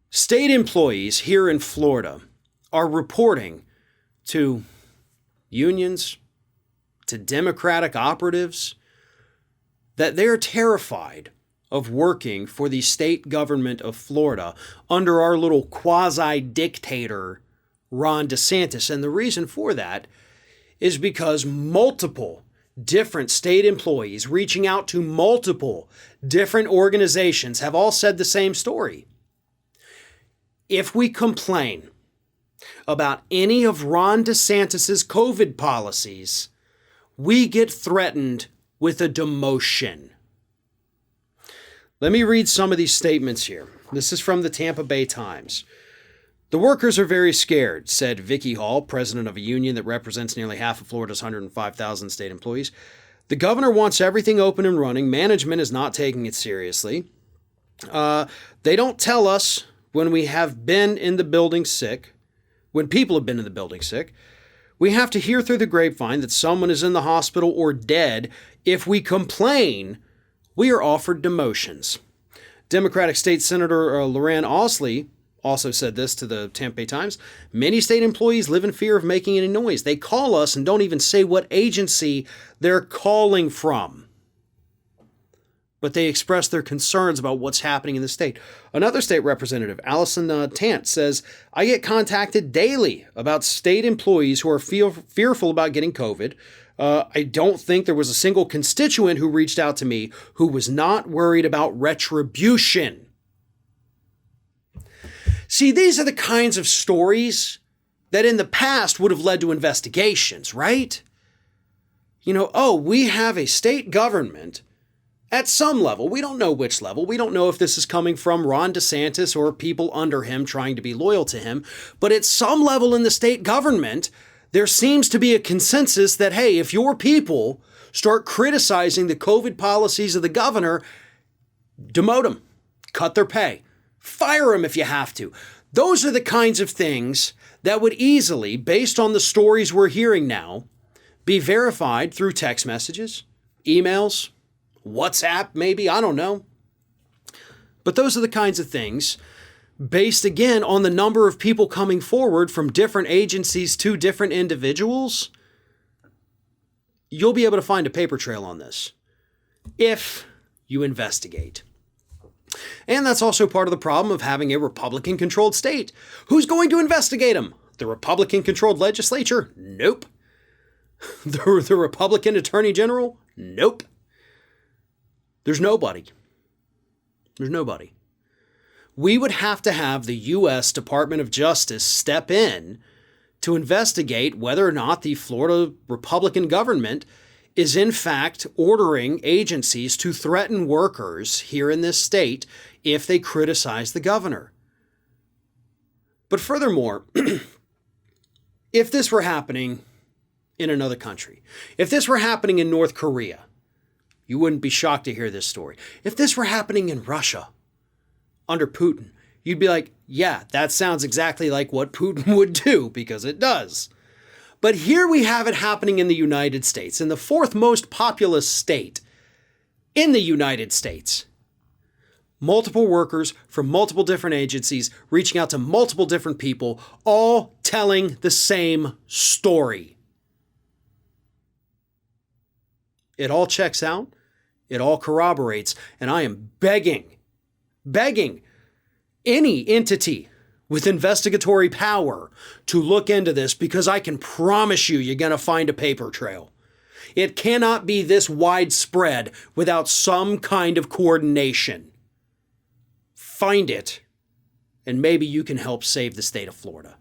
State employees here in Florida are reporting to unions, to Democratic operatives, that they're terrified of working for the state government of Florida under our little quasi-dictator, Ron DeSantis. And the reason for that is because multiple different state employees reaching out to multiple different organizations have all said the same story. If we complain about any of Ron DeSantis's COVID policies, we get threatened with a demotion. Let me read some of these statements here. This is from the Tampa Bay Times. The workers are very scared, said Vicky Hall, president of a union that represents nearly half of Florida's 105,000 state employees. The governor wants everything open and running. Management is not taking it seriously. They don't tell us when we have been in the building sick, when people have been in the building sick. We have to hear through the grapevine that someone is in the hospital or dead. If we complain, we are offered demotions. Democratic State Senator Lauren Osterley also said this to the Tampa Bay Times. Many state employees live in fear of making any noise. They call us and don't even say what agency they're calling from, but they express their concerns about what's happening in the state. Another state representative, Alison says, I get contacted daily about state employees who are fearful about getting COVID. I don't think there was a single constituent who reached out to me who was not worried about retribution. See, these are the kinds of stories that in the past would have led to investigations, right? We have a state government at some level. We don't know which level. We don't know if this is coming from Ron DeSantis or people under him trying to be loyal to him. But at some level in the state government, there seems to be a consensus that, hey, if your people start criticizing the COVID policies of the governor, demote them, cut their pay, fire them if you have to. Those are the kinds of things that would easily, based on the stories we're hearing now, be verified through text messages, emails, WhatsApp, maybe, I don't know. But those are the kinds of things, based again on the number of people coming forward from different agencies to different individuals, you'll be able to find a paper trail on this if you investigate. And that's also part of the problem of having a Republican-controlled state. Who's going to investigate them? The Republican-controlled legislature? Nope. The Republican Attorney General? Nope. There's nobody. There's nobody. We would have to have the U.S. Department of Justice step in to investigate whether or not the Florida Republican government is in fact ordering agencies to threaten workers here in this state if they criticize the governor. But furthermore, if this were happening in another country, if this were happening in North Korea, you wouldn't be shocked to hear this story. If this were happening in Russia under Putin, you'd be like, yeah, that sounds exactly like what Putin would do, because it does. But here we have it happening in the United States, in the fourth most populous state in the United States. Multiple workers from multiple different agencies reaching out to multiple different people, all telling the same story. It all checks out. It all corroborates. And I am begging any entity with investigatory power to look into this, because I can promise you're going to find a paper trail. It cannot be this widespread without some kind of coordination. Find it, and maybe you can help save the state of Florida.